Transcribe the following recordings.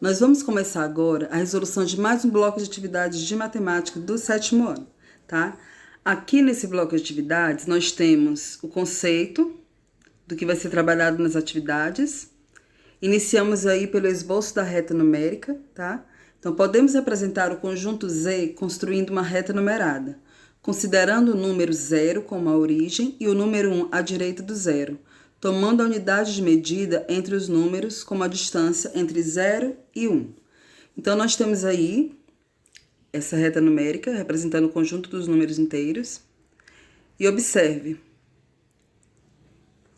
Nós vamos começar agora a resolução de mais um bloco de atividades de matemática do 7º ano, tá? Aqui nesse bloco de atividades, nós temos o conceito do que vai ser trabalhado nas atividades. Iniciamos aí pelo esboço da reta numérica, tá? Então, podemos representar o conjunto Z construindo uma reta numerada, considerando o número 0 como a origem e o número 1 à direita do zero, tomando a unidade de medida entre os números como a distância entre 0 e 1. Então, nós temos aí essa reta numérica representando o conjunto dos números inteiros. E observe,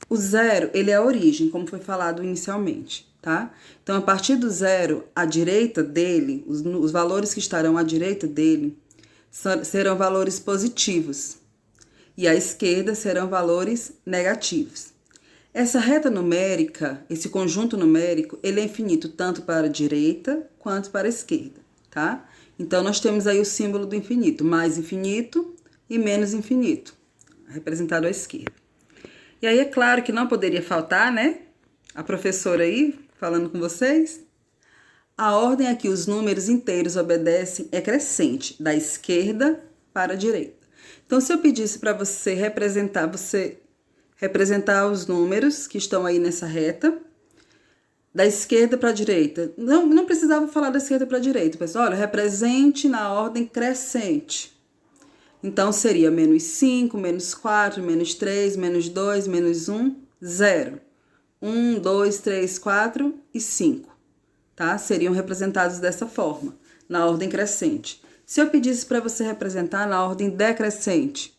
o 0, ele é a origem, como foi falado inicialmente, tá? Então, a partir do 0, à direita dele, os valores que estarão à direita dele serão valores positivos e à esquerda serão valores negativos. Essa reta numérica, esse conjunto numérico, ele é infinito tanto para a direita quanto para a esquerda, tá? Então, nós temos aí o símbolo do infinito, mais infinito e menos infinito, representado à esquerda. E aí, é claro que não poderia faltar, né? A professora aí, falando com vocês. A ordem a que os números inteiros obedecem é crescente, da esquerda para a direita. Então, se eu pedisse para você representar os números que estão aí nessa reta, da esquerda para a direita. Não precisava falar da esquerda para a direita, pessoal. Olha, represente na ordem crescente. Então, seria menos 5, menos 4, menos 3, menos 2, menos 1, 0. 1, 2, 3, 4 e 5, tá? Seriam representados dessa forma, na ordem crescente. Se eu pedisse para você representar na ordem decrescente,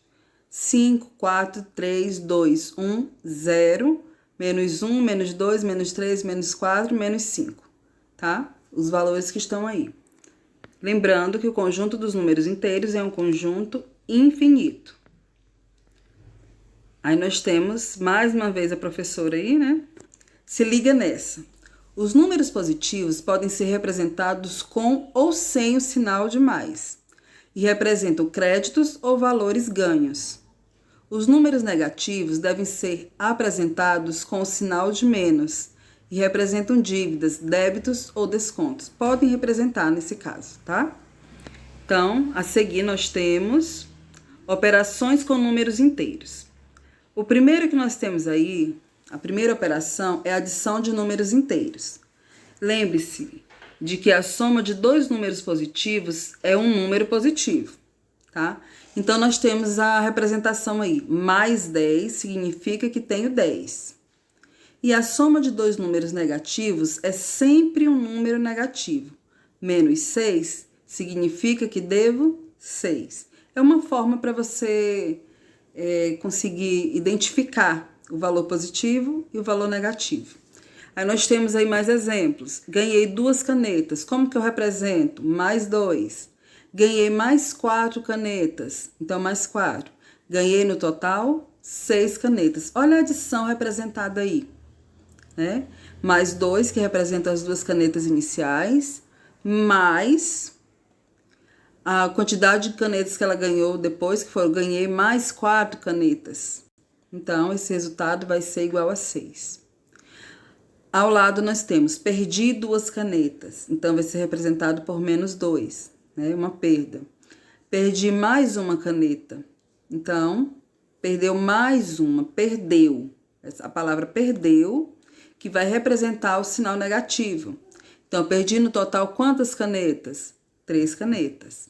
5, 4, 3, 2, 1, 0, menos 1, menos 2, menos 3, menos 4, menos 5, tá? Os valores que estão aí. Lembrando que o conjunto dos números inteiros é um conjunto infinito. Aí nós temos, mais uma vez, a professora aí, né? Se liga nessa. Os números positivos podem ser representados com ou sem o sinal de mais, e representam créditos ou valores ganhos. Os números negativos devem ser apresentados com o sinal de menos, e representam dívidas, débitos ou descontos. Podem representar nesse caso, tá? Então, a seguir nós temos operações com números inteiros. O primeiro que nós temos aí, a primeira operação é a adição de números inteiros. Lembre-se de que a soma de dois números positivos é um número positivo, tá? Então, nós temos a representação aí, mais 10 significa que tenho 10. E a soma de dois números negativos é sempre um número negativo. Menos 6 significa que devo 6. É uma forma para você conseguir identificar o valor positivo e o valor negativo. Aí nós temos aí mais exemplos. Ganhei 2 canetas. Como que eu represento? Mais 2. Ganhei mais 4 canetas. Então, mais 4. Ganhei no total 6 canetas. Olha a adição representada aí, né? Mais 2, que representa as 2 canetas iniciais, mais a quantidade de canetas que ela ganhou depois, que foi, eu ganhei mais 4 canetas. Então, esse resultado vai ser igual a 6. Ao lado, nós temos, perdi 2 canetas. Então, vai ser representado por menos 2, né? Uma perda. Perdi mais uma caneta. Então, perdeu mais uma, perdeu. A palavra perdeu, que vai representar o sinal negativo. Então, eu perdi no total quantas canetas? 3 canetas.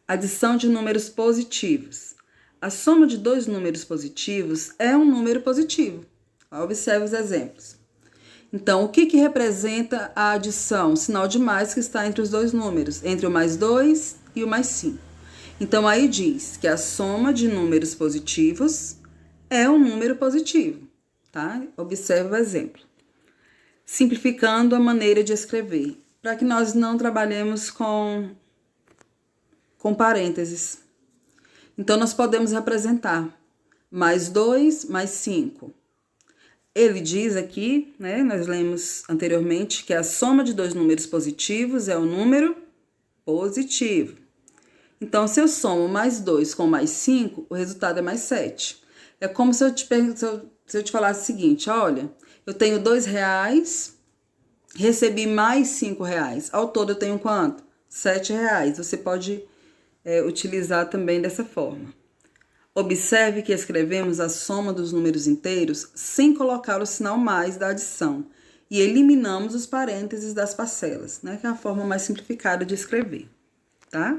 Adição de números positivos. A soma de dois números positivos é um número positivo. Observe os exemplos. Então, o que representa a adição? O sinal de mais que está entre os dois números, entre o mais 2 e o mais 5. Então, aí diz que a soma de números positivos é um número positivo, tá? Observe o exemplo. Simplificando a maneira de escrever, para que nós não trabalhemos com parênteses. Então, nós podemos representar mais 2, mais 5. Ele diz aqui, né, nós lemos anteriormente, que a soma de dois números positivos é um número positivo. Então, se eu somo mais 2 com mais 5, o resultado é mais 7. É como se eu te falasse o seguinte, olha, eu tenho R$2 Recebi mais 5 reais. Ao todo eu tenho quanto? 7 reais. Você pode utilizar também dessa forma. Observe que escrevemos a soma dos números inteiros sem colocar o sinal mais da adição e eliminamos os parênteses das parcelas, né? Que é a forma mais simplificada de escrever, tá?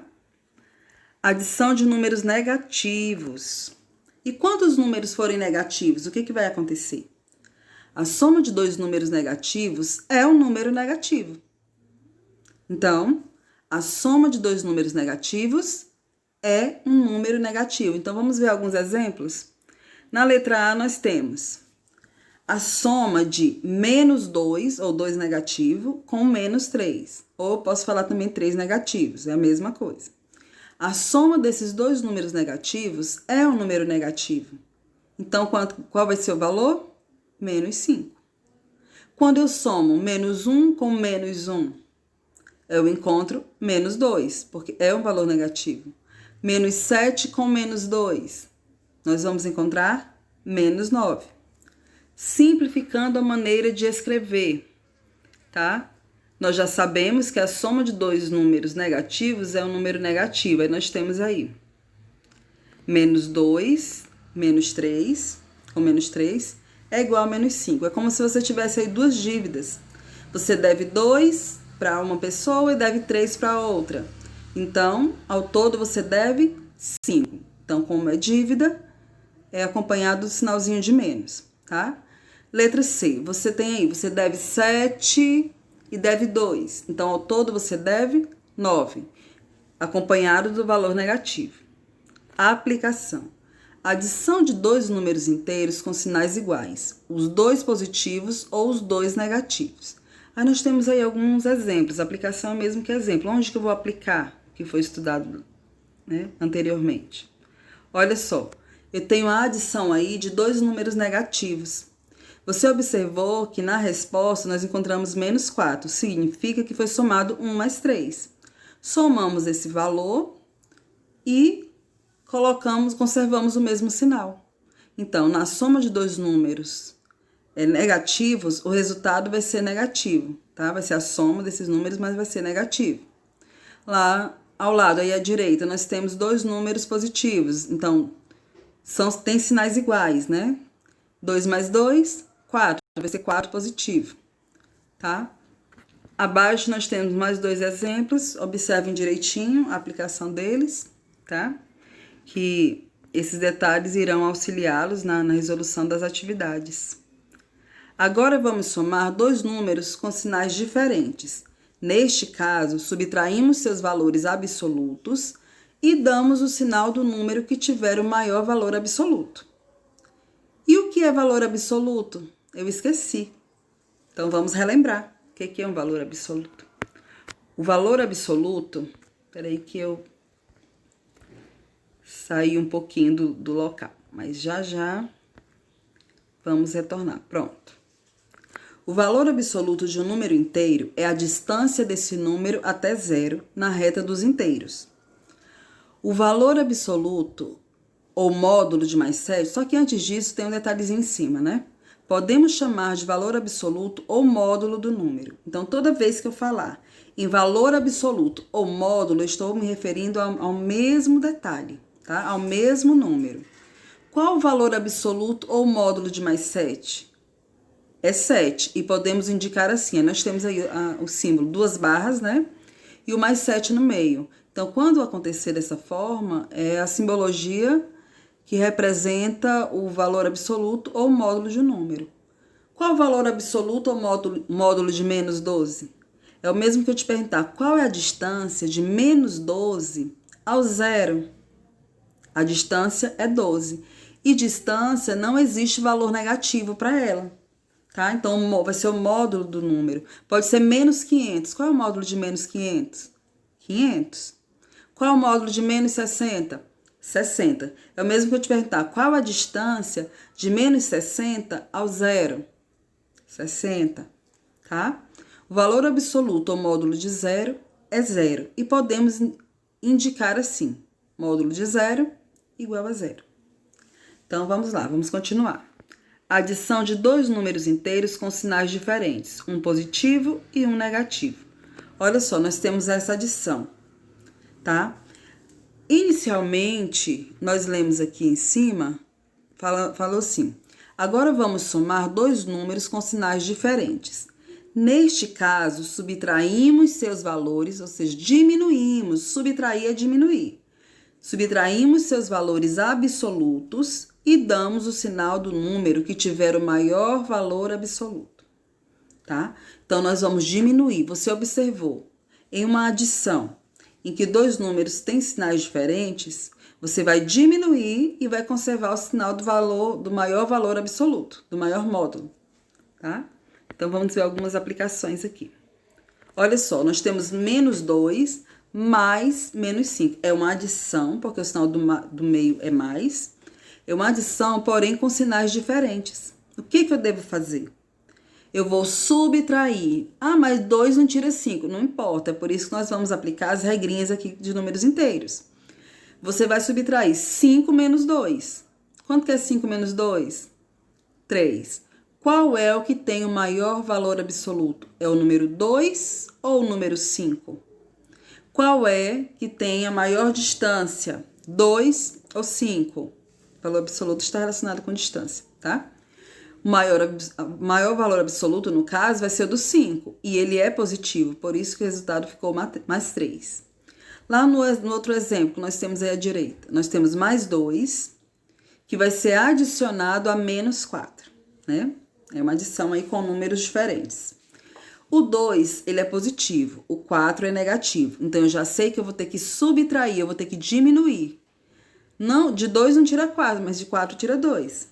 Adição de números negativos. E quando os números forem negativos, o que vai acontecer? A soma de dois números negativos é um número negativo. Então, a soma de dois números negativos é um número negativo. Então, vamos ver alguns exemplos? Na letra A, nós temos a soma de menos 2, ou 2 negativo, com menos 3. Ou posso falar também 3 negativos, é a mesma coisa. A soma desses dois números negativos é um número negativo. Então, qual vai ser o valor? Menos 5. Quando eu somo menos 1 com menos 1, eu encontro menos 2, porque é um valor negativo. Menos 7 com menos 2, nós vamos encontrar menos 9. Simplificando a maneira de escrever, tá? Nós já sabemos que a soma de dois números negativos é um número negativo. Aí nós temos aí menos 2, menos 3, com menos 3, é igual a menos 5. É como se você tivesse aí duas dívidas. Você deve 2 para uma pessoa e deve 3 para outra. Então, ao todo você deve 5. Então, como é dívida, é acompanhado do sinalzinho de menos, tá? Letra C, você tem aí, você deve 7 e deve 2. Então, ao todo você deve 9, acompanhado do valor negativo. Aplicação. Adição de dois números inteiros com sinais iguais, os dois positivos ou os dois negativos. Aí nós temos aí alguns exemplos, aplicação é mesmo que exemplo. Onde que eu vou aplicar o que foi estudado, né, anteriormente? Olha só, eu tenho a adição aí de dois números negativos. Você observou que na resposta nós encontramos menos 4, significa que foi somado 1 mais 3. Somamos esse valor e conservamos o mesmo sinal. Então, na soma de dois números negativos, o resultado vai ser negativo, tá? Vai ser a soma desses números, mas vai ser negativo. Lá ao lado, aí à direita, nós temos dois números positivos. Então, tem sinais iguais, né? 2 mais 2, 4. Vai ser 4 positivo, tá? Abaixo nós temos mais dois exemplos. Observem direitinho a aplicação deles, tá? Que esses detalhes irão auxiliá-los na resolução das atividades. Agora vamos somar dois números com sinais diferentes. Neste caso, subtraímos seus valores absolutos e damos o sinal do número que tiver o maior valor absoluto. E o que é valor absoluto? Eu esqueci. Então vamos relembrar. O que é um valor absoluto? O valor absoluto, peraí que eu saí um pouquinho do local, mas já vamos retornar. Pronto. O valor absoluto de um número inteiro é a distância desse número até zero na reta dos inteiros. O valor absoluto, ou módulo de mais 7, só que antes disso tem um detalhezinho em cima, né? Podemos chamar de valor absoluto ou módulo do número. Então, toda vez que eu falar em valor absoluto ou módulo, eu estou me referindo ao mesmo detalhe, tá? Ao mesmo número. Qual o valor absoluto ou módulo de mais 7? É 7, e podemos indicar assim, nós temos aí o símbolo, duas barras, né? E o mais 7 no meio. Então, quando acontecer dessa forma, é a simbologia que representa o valor absoluto ou módulo de um número. Qual o valor absoluto ou módulo de menos 12? É o mesmo que eu te perguntar, qual é a distância de menos 12 ao zero? A distância é 12. E distância não existe valor negativo para ela. Tá? Então, vai ser o módulo do número. Pode ser menos 500. Qual é o módulo de menos 500? 500. Qual é o módulo de menos 60? 60. É o mesmo que eu te perguntar, qual a distância de menos 60 ao zero? 60. Tá? O valor absoluto ou módulo de zero é zero. E podemos indicar assim, módulo de zero igual a zero. Então, vamos lá, vamos continuar. Adição de dois números inteiros com sinais diferentes, um positivo e um negativo. Olha só, nós temos essa adição, tá? Inicialmente, nós lemos aqui em cima, falou assim: agora vamos somar dois números com sinais diferentes. Neste caso, subtraímos seus valores, ou seja, diminuímos, subtrair é diminuir. Subtraímos seus valores absolutos e damos o sinal do número que tiver o maior valor absoluto, tá? Então, nós vamos diminuir. Você observou, em uma adição em que dois números têm sinais diferentes, você vai diminuir e vai conservar o sinal do maior valor absoluto, do maior módulo, tá? Então, vamos ver algumas aplicações aqui. Olha só, nós temos menos 2 mais menos 5. É uma adição, porque o sinal do meio é mais. É uma adição, porém com sinais diferentes. O que eu devo fazer? Eu vou subtrair. Ah, mas 2 não tira 5. Não importa, é por isso que nós vamos aplicar as regrinhas aqui de números inteiros. Você vai subtrair 5 menos 2. Quanto que é 5 menos 2? 3. Qual é o que tem o maior valor absoluto? É o número 2 ou o número 5? Qual é que tem a maior distância? 2 ou 5? O valor absoluto está relacionado com distância, tá? O maior valor absoluto, no caso, vai ser o do 5. E ele é positivo, por isso que o resultado ficou mais 3. Lá no outro exemplo, nós temos aí à direita, nós temos mais 2, que vai ser adicionado a menos 4, né? É uma adição aí com números diferentes. O 2, ele é positivo, o 4 é negativo. Então, eu já sei que eu vou ter que subtrair, eu vou ter que diminuir. Não, de 2 não tira 4, mas de 4 tira 2.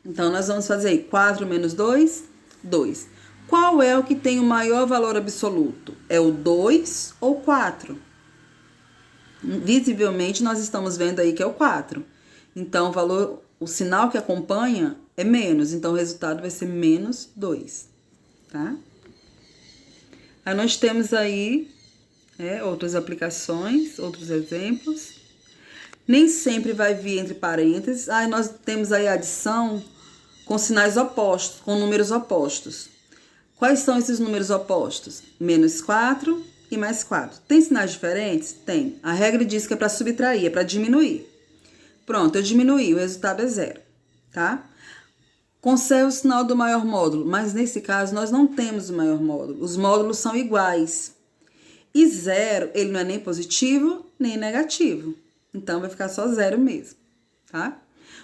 Então, nós vamos fazer aí 4 menos 2, 2. Qual é o que tem o maior valor absoluto? É o 2 ou 4? Visivelmente, nós estamos vendo aí que é o 4. Então, o sinal que acompanha é menos. Então, o resultado vai ser menos 2, tá? Aí nós temos aí outras aplicações, outros exemplos. Nem sempre vai vir entre parênteses. Aí nós temos aí a adição com sinais opostos, com números opostos. Quais são esses números opostos? Menos 4 e mais 4. Tem sinais diferentes? Tem. A regra diz que é para subtrair, é para diminuir. Pronto, eu diminuí, o resultado é 0, tá? Conserva o sinal do maior módulo, mas nesse caso nós não temos o maior módulo. Os módulos são iguais. E 0, ele não é nem positivo, nem negativo. Então, vai ficar só 0 mesmo, tá?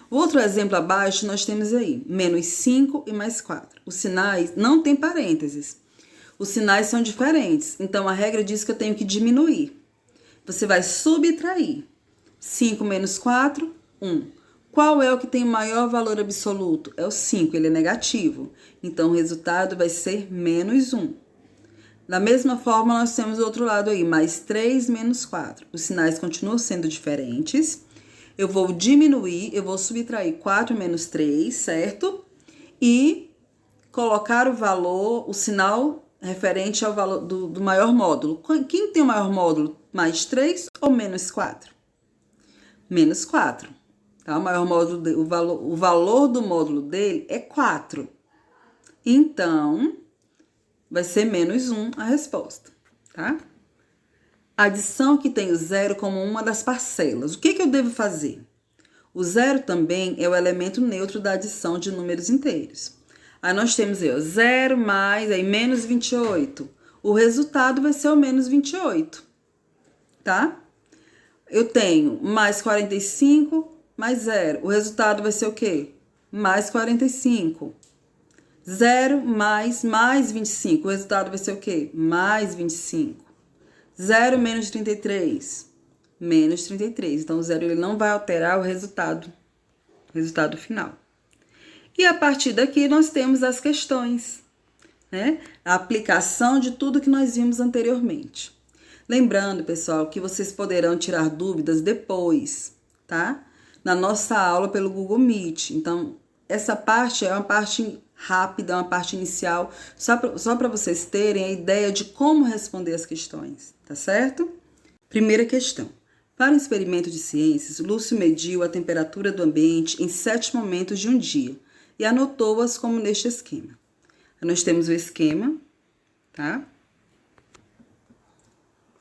O outro exemplo abaixo, nós temos aí, menos 5 e mais 4. Os sinais não tem parênteses. Os sinais são diferentes. Então, a regra diz que eu tenho que diminuir. Você vai subtrair. 5 menos 4, 1. Qual é o que tem o maior valor absoluto? É o 5, ele é negativo. Então, o resultado vai ser menos 1. Da mesma forma, nós temos o outro lado aí, mais 3 menos 4. Os sinais continuam sendo diferentes. Eu vou diminuir, eu vou subtrair 4 menos 3, certo? E colocar o valor, o sinal referente ao valor do maior módulo. Quem tem o maior módulo? Mais 3 ou menos 4? Menos 4. Tá? O maior módulo, o valor do módulo dele é 4. Então, vai ser menos 1 a resposta, tá? Adição que tem o 0 como uma das parcelas. O que eu devo fazer? O 0 também é o elemento neutro da adição de números inteiros. Aí nós temos aí, 0 mais, aí menos 28. O resultado vai ser o menos 28, tá? Eu tenho mais 45 mais 0. O resultado vai ser o quê? Mais 45. 0 mais 25. O resultado vai ser o quê? Mais 25. 0 menos 33. Menos 33. Então, o 0 ele não vai alterar o resultado final. E a partir daqui, nós temos as questões, né? A aplicação de tudo que nós vimos anteriormente. Lembrando, pessoal, que vocês poderão tirar dúvidas depois, tá? Na nossa aula pelo Google Meet. Então, essa parte é uma parte rápida, uma parte inicial, só para vocês terem a ideia de como responder as questões, tá certo? Primeira questão. Para um experimento de ciências, Lúcio mediu a temperatura do ambiente em 7 momentos de um dia, e anotou-as como neste esquema. Nós temos o esquema, tá?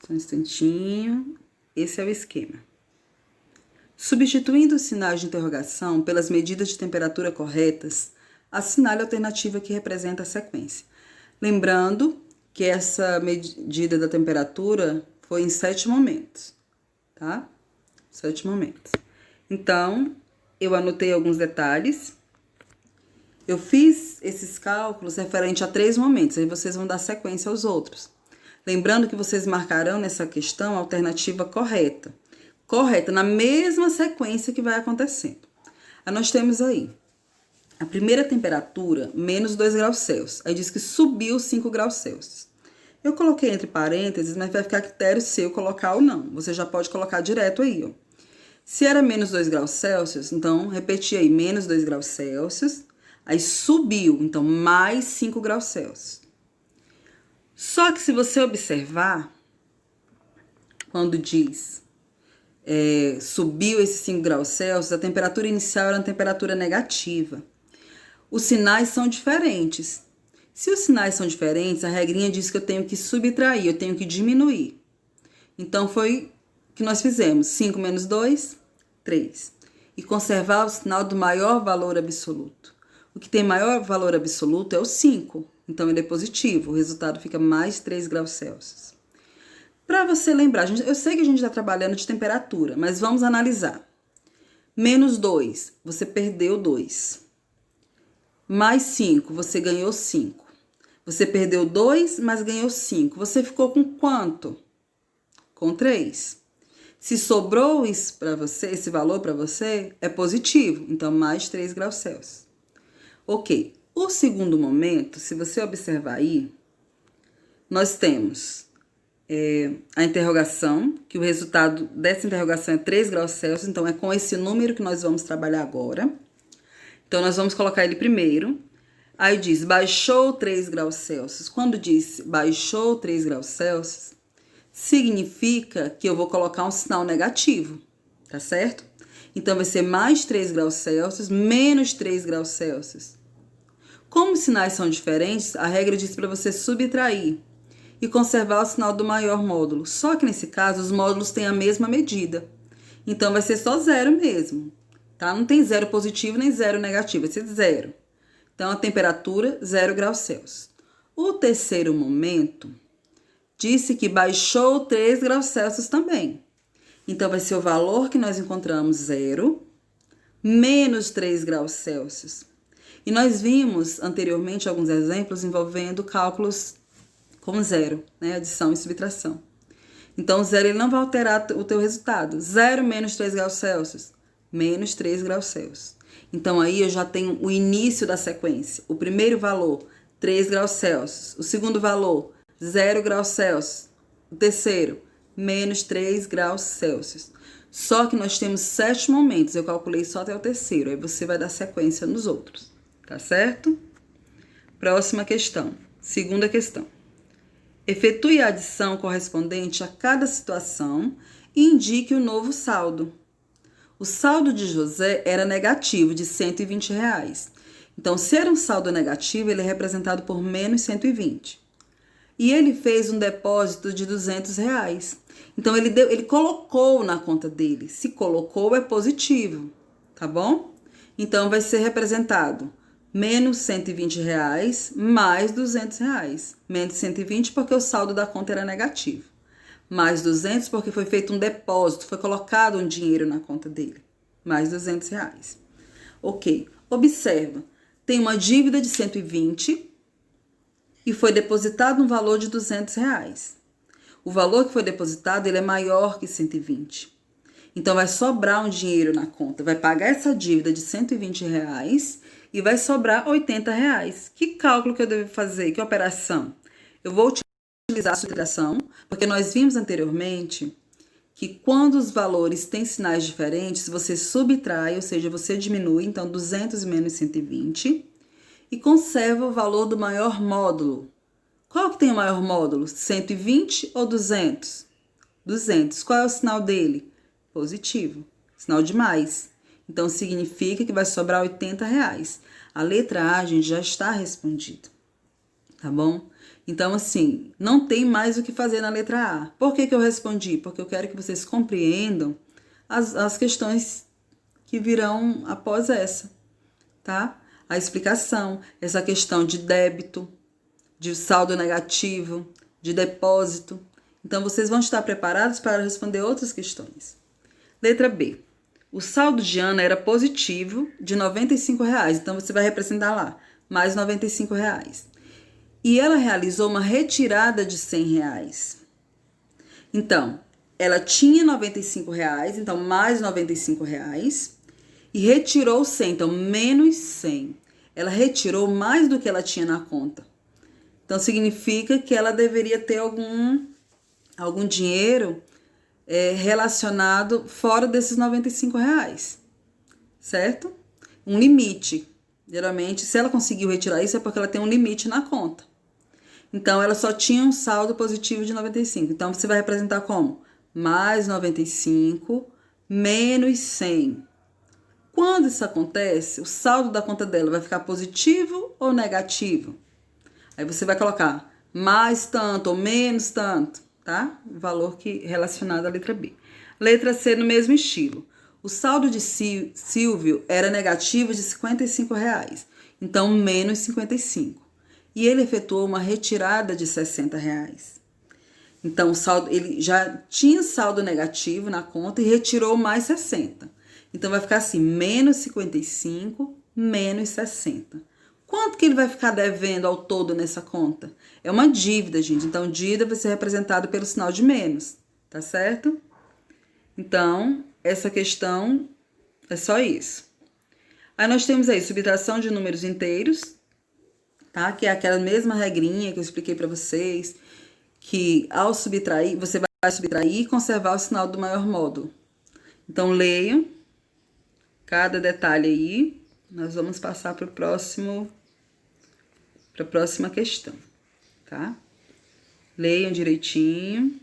Só um instantinho. Esse é o esquema. Substituindo os sinais de interrogação pelas medidas de temperatura corretas, assinale a alternativa que representa a sequência. Lembrando que essa medida da temperatura foi em 7 momentos, tá? 7 momentos. Então, eu anotei alguns detalhes. Eu fiz esses cálculos referente a 3 momentos, aí vocês vão dar sequência aos outros. Lembrando que vocês marcarão nessa questão a alternativa correta. Correta, na mesma sequência que vai acontecendo. Aí nós temos aí a primeira temperatura, menos 2 graus Celsius. Aí diz que subiu 5 graus Celsius. Eu coloquei entre parênteses, mas vai ficar a critério seu colocar ou não. Você já pode colocar direto aí, ó. Se era menos 2 graus Celsius, então repetir aí, menos 2 graus Celsius. Aí subiu, então mais 5 graus Celsius. Só que se você observar, quando diz subiu esses 5 graus Celsius, a temperatura inicial era uma temperatura negativa. Os sinais são diferentes. Se os sinais são diferentes, a regrinha diz que eu tenho que subtrair, eu tenho que diminuir. Então, foi o que nós fizemos. 5 menos 2, 3. E conservar o sinal do maior valor absoluto. O que tem maior valor absoluto é o 5. Então, ele é positivo. O resultado fica mais 3 graus Celsius. Para você lembrar, eu sei que a gente está trabalhando de temperatura, mas vamos analisar. Menos 2, você perdeu 2. Mais 5, você ganhou 5. Você perdeu 2, mas ganhou 5. Você ficou com quanto? Com 3. Se sobrou isso para você, esse valor para você, é positivo. Então, mais 3 graus Celsius. Ok. O segundo momento, se você observar aí, nós temos a interrogação, que o resultado dessa interrogação é 3 graus Celsius. Então, é com esse número que nós vamos trabalhar agora. Então, nós vamos colocar ele primeiro. Aí diz, baixou 3 graus Celsius. Quando diz baixou 3 graus Celsius, significa que eu vou colocar um sinal negativo, tá certo? Então, vai ser mais 3 graus Celsius, menos 3 graus Celsius. Como os sinais são diferentes, a regra diz para você subtrair e conservar o sinal do maior módulo. Só que, nesse caso, os módulos têm a mesma medida. Então, vai ser só zero mesmo, tá? Não tem zero positivo nem zero negativo, vai ser zero. Então, a temperatura, 0 graus Celsius. O terceiro momento disse que baixou 3 graus Celsius também. Então, vai ser o valor que nós encontramos, 0, menos 3 graus Celsius. E nós vimos anteriormente alguns exemplos envolvendo cálculos com 0, né? Adição e subtração. Então, 0 ele não vai alterar o teu resultado. 0 menos 3 graus Celsius, menos 3 graus Celsius. Então, aí eu já tenho o início da sequência. O primeiro valor, 3 graus Celsius. O segundo valor, 0 graus Celsius. O terceiro, menos 3 graus Celsius. Só que nós temos 7 momentos. Eu calculei só até o terceiro. Aí você vai dar sequência nos outros. Tá certo? Próxima questão. Segunda questão. Efetue a adição correspondente a cada situação e indique o novo saldo. O saldo de José era negativo, de R$120. Então, se era um saldo negativo, ele é representado por menos 120. E ele fez um depósito de R$200. Então, ele colocou na conta dele. Se colocou, é positivo, tá bom? Então, vai ser representado menos R$120 mais R$200. Menos 120 porque o saldo da conta era negativo. Mais 200 porque foi feito um depósito, foi colocado um dinheiro na conta dele. Mais R$200. Ok. Observa, tem uma dívida de 120 e foi depositado um valor de R$200. O valor que foi depositado, ele é maior que 120. Então, vai sobrar um dinheiro na conta. Vai pagar essa dívida de R$120 e vai sobrar R$80. Que cálculo que eu devo fazer? Que operação? Eu vou utilizar a subtração, porque nós vimos anteriormente que quando os valores têm sinais diferentes, você subtrai, ou seja, você diminui, então 200 menos 120, e conserva o valor do maior módulo. Qual que tem o maior módulo? 120 ou 200? 200. Qual é o sinal dele? Positivo. Sinal de mais. Então, significa que vai sobrar R$ 80. A letra A, gente, já está respondida, tá bom? Então, assim, não tem mais o que fazer na letra A. Por que eu respondi? Porque eu quero que vocês compreendam as questões que virão após essa, tá? A explicação, essa questão de débito, de saldo negativo, de depósito. Então, vocês vão estar preparados para responder outras questões. Letra B. O saldo de Ana era positivo de R$ 95. Então, você vai representar lá, mais R$ 95. E ela realizou uma retirada de R$ 100. Então, ela tinha R$ 95, então mais R$ 95, e retirou 100, então menos 100. Ela retirou mais do que ela tinha na conta. Então, significa que ela deveria ter algum dinheiro relacionado fora desses R$ 95, certo? Um limite. Geralmente, se ela conseguiu retirar isso, é porque ela tem um limite na conta. Então, ela só tinha um saldo positivo de 95. Então, você vai representar como? Mais 95 menos 100. Quando isso acontece, o saldo da conta dela vai ficar positivo ou negativo? Aí você vai colocar mais tanto ou menos tanto, tá? O valor relacionado à letra B. Letra C, no mesmo estilo. O saldo de Silvio era negativo de R$ 55. Então, menos 55. E ele efetuou uma retirada de R$ 60. Então, ele já tinha saldo negativo na conta e retirou mais 60. Então, vai ficar assim, menos 55, menos 60. Quanto que ele vai ficar devendo ao todo nessa conta? É uma dívida, gente. Então, dívida vai ser representado pelo sinal de menos, tá certo? Então, essa questão é só isso. Aí, nós temos aí subtração de números inteiros, tá? Que é aquela mesma regrinha que eu expliquei para vocês, que ao subtrair, você vai subtrair e conservar o sinal do maior módulo. Então, leiam cada detalhe aí. Nós vamos passar para a próxima questão, tá? Leiam direitinho.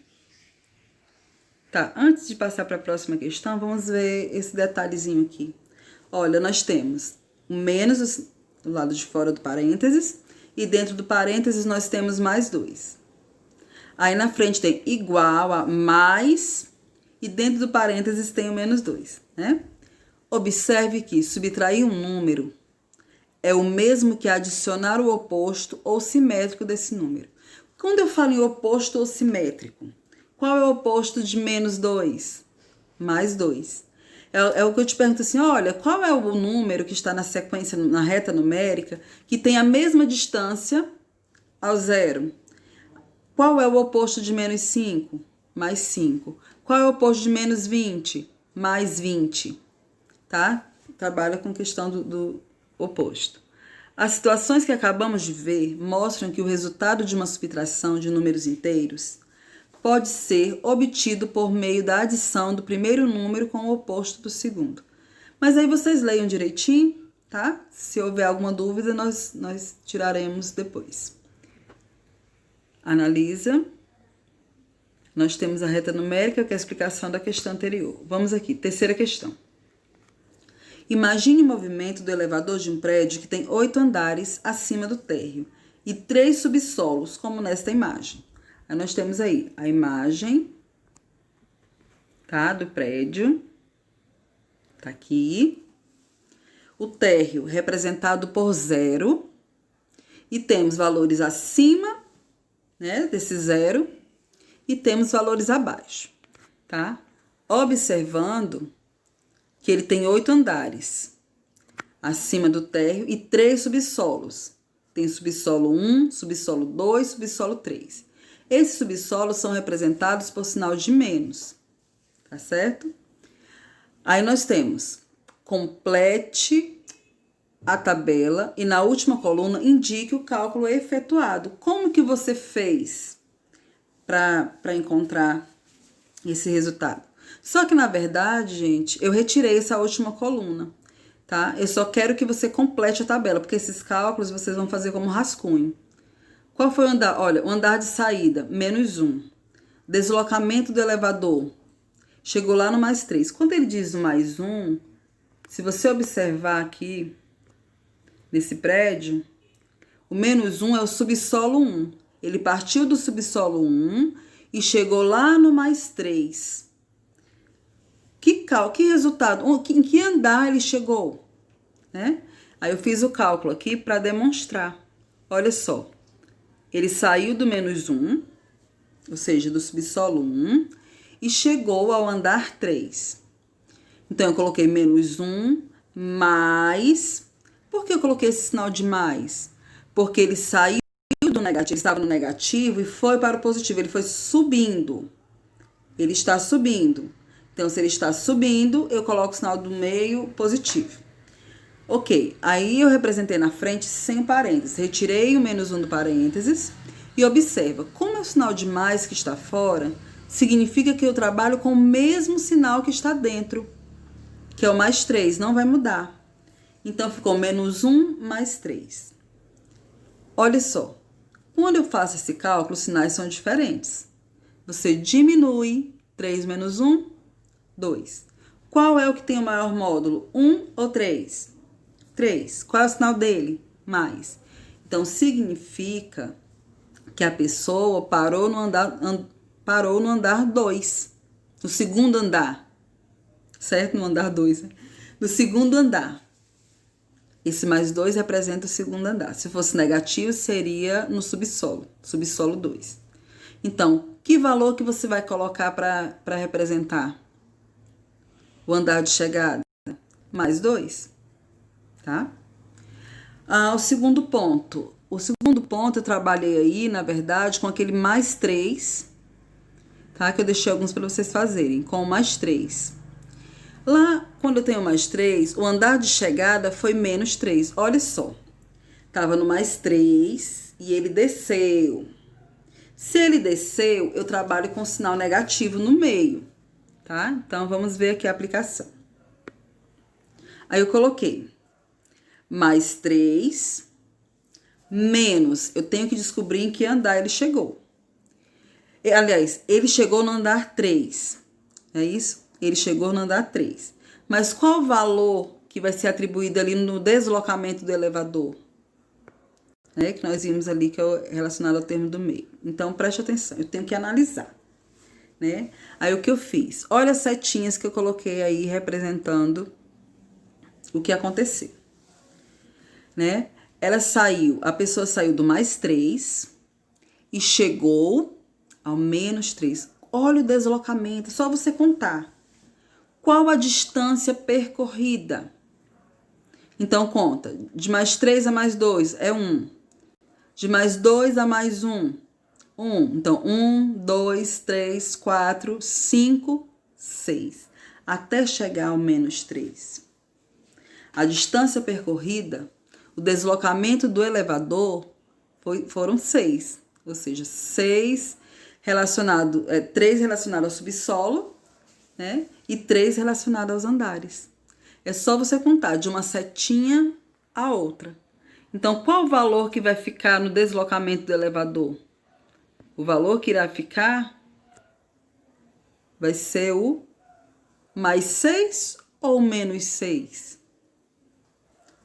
Tá, antes de passar para a próxima questão, vamos ver esse detalhezinho aqui. Olha, nós temos o menos do lado de fora do parênteses, e dentro do parênteses nós temos mais 2. Aí na frente tem igual a mais, e dentro do parênteses tem o menos 2, né? Observe que subtrair um número é o mesmo que adicionar o oposto ou simétrico desse número. Quando eu falo em oposto ou simétrico, qual é o oposto de menos 2? Mais 2. É o que eu te pergunto assim, olha, qual é o número que está na sequência, na reta numérica, que tem a mesma distância ao zero? Qual é o oposto de menos 5? Mais 5. Qual é o oposto de menos 20? Mais 20. Tá? Trabalha com questão do oposto. As situações que acabamos de ver mostram que o resultado de uma subtração de números inteiros pode ser obtido por meio da adição do primeiro número com o oposto do segundo. Mas aí vocês leiam direitinho, tá? Se houver alguma dúvida, nós tiraremos depois. Analisa. Nós temos a reta numérica, que é a explicação da questão anterior. Vamos aqui, terceira questão. Imagine o movimento do elevador de um prédio que tem 8 andares acima do térreo e 3 subsolos, como nesta imagem. Aí nós temos aí a imagem, tá, do prédio, tá aqui. O térreo representado por 0 e temos valores acima, né, desse 0 e temos valores abaixo, tá? Observando que ele tem 8 andares acima do térreo e 3 subsolos. Tem subsolo 1, subsolo 2, subsolo 3. Esses subsolos são representados por sinal de menos, tá certo? Aí nós temos, complete a tabela e na última coluna indique o cálculo efetuado. Como que você fez para encontrar esse resultado? Só que, na verdade, gente, eu retirei essa última coluna, tá? Eu só quero que você complete a tabela, porque esses cálculos vocês vão fazer como rascunho. Qual foi o andar? Olha, o andar de saída, menos 1. Deslocamento do elevador, chegou lá no mais 3. Quando ele diz o mais 1, Se você observar aqui, nesse prédio, o -1 é o subsolo 1. Ele partiu do subsolo 1 e chegou lá no +3. Que resultado? Em que andar ele chegou? Né? Aí eu fiz o cálculo aqui para demonstrar. Olha só. Ele saiu do -1, ou seja, do subsolo 1, e chegou ao andar 3. Então, eu coloquei -1 mais... Por que eu coloquei esse sinal de mais? Porque ele saiu do negativo, ele estava no negativo e foi para o positivo. Ele foi subindo. Ele está subindo. Então, se ele está subindo, eu coloco o sinal do meio positivo. Ok, aí eu representei na frente sem parênteses. Retirei o -1 do parênteses e observa, como é o sinal de mais que está fora, significa que eu trabalho com o mesmo sinal que está dentro, que é o +3, não vai mudar. Então, ficou -1 mais 3. Olha só, quando eu faço esse cálculo, os sinais são diferentes. Você diminui 3 menos 1, 2. Qual é o que tem o maior módulo? 1 ou 3? 3. Qual é o sinal dele? Mais. Então, significa que a pessoa parou no andar 2. No segundo andar. Certo? No andar 2. Né? No segundo andar. Esse +2 representa o segundo andar. Se fosse negativo, seria no subsolo. Subsolo 2. Então, que valor que você vai colocar para representar o andar de chegada? +2. Tá? O segundo ponto. O segundo ponto eu trabalhei aí, na verdade, com aquele +3, tá? Que eu deixei alguns para vocês fazerem, com o +3. Lá, quando eu tenho +3, o andar de chegada foi -3. Olha só. Tava no +3 e ele desceu. Se ele desceu, eu trabalho com sinal negativo no meio, tá? Então, vamos ver aqui a aplicação. Aí eu coloquei +3 menos, eu tenho que descobrir em que andar ele chegou. Aliás, ele chegou no andar 3, é isso? Ele chegou no andar 3. Mas qual o valor que vai ser atribuído ali no deslocamento do elevador? Né? Que nós vimos ali, que é relacionado ao termo do meio. Então, preste atenção, eu tenho que analisar. Né? Aí, o que eu fiz? Olha as setinhas que eu coloquei aí, representando o que aconteceu. Né? A pessoa saiu do +3 e chegou ao -3. Olha o deslocamento, só você contar. Qual a distância percorrida? Então, conta. De +3 a +2 é 1. De +2 a +1, 1. Então, 1, 2, 3, 4, 5, 6. Até chegar ao -3. A distância percorrida, o deslocamento do elevador foram 6. Ou seja, 3 relacionado ao subsolo, né? E 3 relacionado aos andares. É só você contar de uma setinha a outra. Então, qual o valor que vai ficar no deslocamento do elevador? O valor que irá ficar vai ser o +6 ou -6?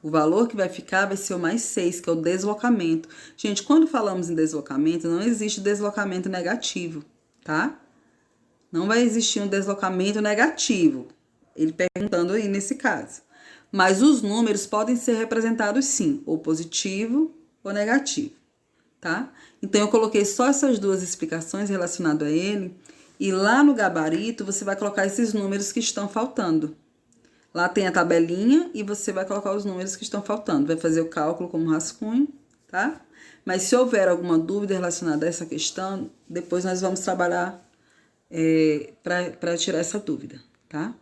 O valor que vai ficar vai ser o +6, que é o deslocamento. Gente, quando falamos em deslocamento, não existe deslocamento negativo, tá? Não vai existir um deslocamento negativo. Ele perguntando aí nesse caso. Mas os números podem ser representados sim, ou positivo ou negativo, tá? Então, eu coloquei só essas duas explicações relacionadas a ele. E lá no gabarito, você vai colocar esses números que estão faltando. Lá tem a tabelinha e você vai colocar os números que estão faltando. Vai fazer o cálculo como rascunho, tá? Mas se houver alguma dúvida relacionada a essa questão, depois nós vamos trabalhar para tirar essa dúvida, tá?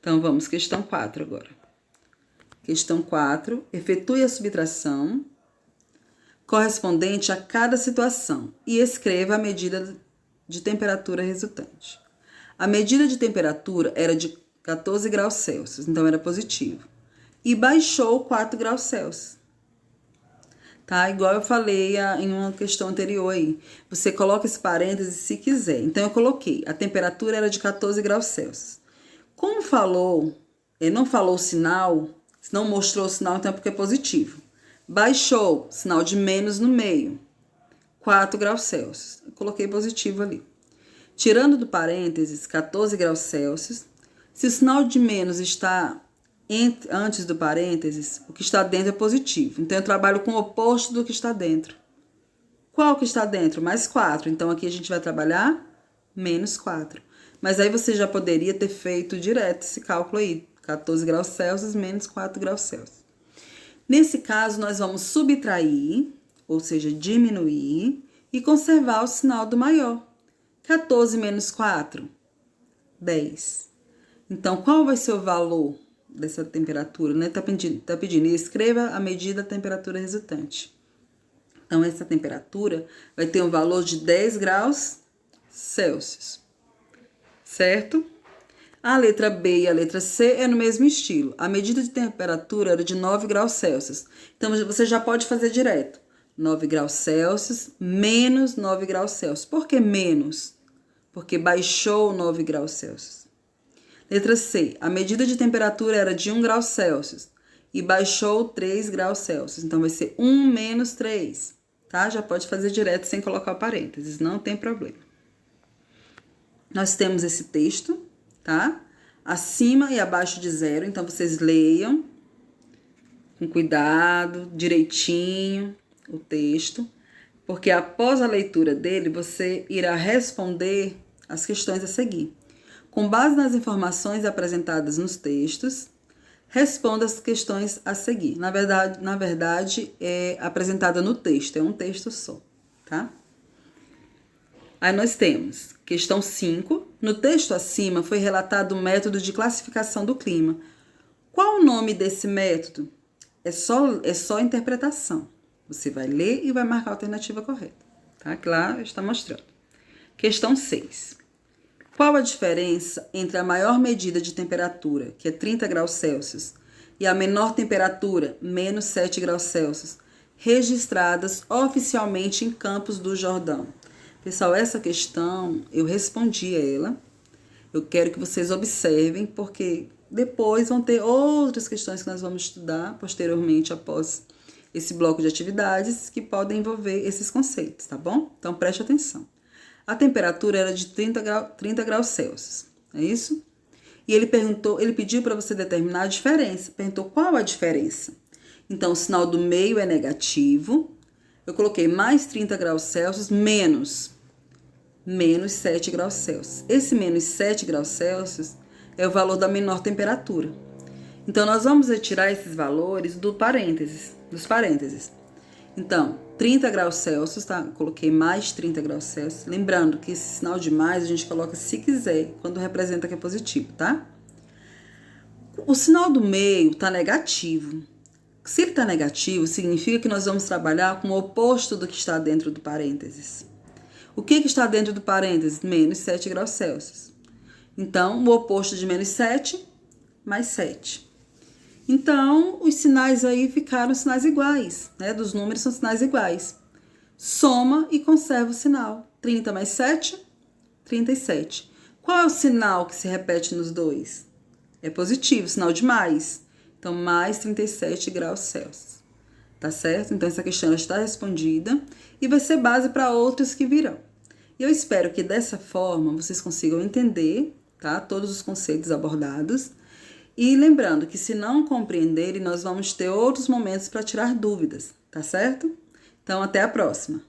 Então, vamos, questão 4 agora. Questão 4, efetue a subtração correspondente a cada situação e escreva a medida de temperatura resultante. A medida de temperatura era de 14 graus Celsius, então era positivo. E baixou 4 graus Celsius. Tá? Igual eu falei em uma questão anterior aí. Você coloca esse parêntese se quiser. Então, eu coloquei. A temperatura era de 14 graus Celsius. Como falou não falou o sinal, se não mostrou o sinal, então é porque é positivo. Baixou, sinal de menos no meio, 4 graus Celsius. Eu coloquei positivo ali. Tirando do parênteses, 14 graus Celsius. Se o sinal de menos está antes do parênteses, o que está dentro é positivo. Então, eu trabalho com o oposto do que está dentro. Qual que está dentro? Mais 4. Então, aqui a gente vai trabalhar menos 4. Mas aí você já poderia ter feito direto esse cálculo aí. 14 graus Celsius menos 4 graus Celsius. Nesse caso, nós vamos subtrair, ou seja, diminuir, e conservar o sinal do maior. 14 menos 4, 10. Então, qual vai ser o valor dessa temperatura? Né? Tá pedindo, escreva a medida da temperatura resultante. Então, essa temperatura vai ter um valor de 10 graus Celsius, certo? A letra B e a letra C é no mesmo estilo. A medida de temperatura era de 9 graus Celsius. Então, você já pode fazer direto. 9 graus Celsius menos 9 graus Celsius. Por que menos? Porque baixou 9 graus Celsius. Letra C. A medida de temperatura era de 1 grau Celsius e baixou 3 graus Celsius. Então, vai ser 1 menos 3. Tá? Já pode fazer direto sem colocar parênteses. Não tem problema. Nós temos esse texto, tá? Acima e abaixo de zero. Então, vocês leiam com cuidado, direitinho, o texto, porque após a leitura dele, você irá responder as questões a seguir. Com base nas informações apresentadas nos textos, responda as questões a seguir. Na verdade, é apresentada no texto, é um texto só, tá? Aí nós temos questão 5. No texto acima foi relatado o método de classificação do clima. Qual o nome desse método? É só interpretação. Você vai ler e vai marcar a alternativa correta, tá? Que lá está mostrando. Questão 6. Qual a diferença entre a maior medida de temperatura, que é 30 graus Celsius, e a menor temperatura, menos 7 graus Celsius, registradas oficialmente em Campos do Jordão? Pessoal, essa questão eu respondi a ela. Eu quero que vocês observem, porque depois vão ter outras questões que nós vamos estudar posteriormente após esse bloco de atividades que podem envolver esses conceitos, tá bom? Então, preste atenção. A temperatura era de 30 graus Celsius, é isso? E ele pediu para você determinar a diferença. Perguntou qual a diferença. Então, o sinal do meio é negativo. Eu coloquei mais 30 graus Celsius menos 7 graus Celsius. Esse menos 7 graus Celsius é o valor da menor temperatura. Então, nós vamos retirar esses valores dos parênteses. Então, 30 graus Celsius, tá? Coloquei mais 30 graus Celsius. Lembrando que esse sinal de mais a gente coloca se quiser, quando representa que é positivo, tá? O sinal do meio tá negativo. Se ele tá negativo, significa que nós vamos trabalhar com o oposto do que está dentro do parênteses. O que está dentro do parênteses? Menos 7 graus Celsius. Então, o oposto de menos 7, mais 7. Então, os sinais aí ficaram sinais iguais, né? Dos números são sinais iguais. Soma e conserva o sinal. 30 mais 7, 37. Qual é o sinal que se repete nos dois? É positivo, sinal de mais. Então, mais 37 graus Celsius. Tá certo? Então, essa questão está respondida e vai ser base para outras que virão. E eu espero que dessa forma vocês consigam entender, tá? Todos os conceitos abordados. E lembrando que se não compreenderem, nós vamos ter outros momentos para tirar dúvidas, tá certo? Então, até a próxima!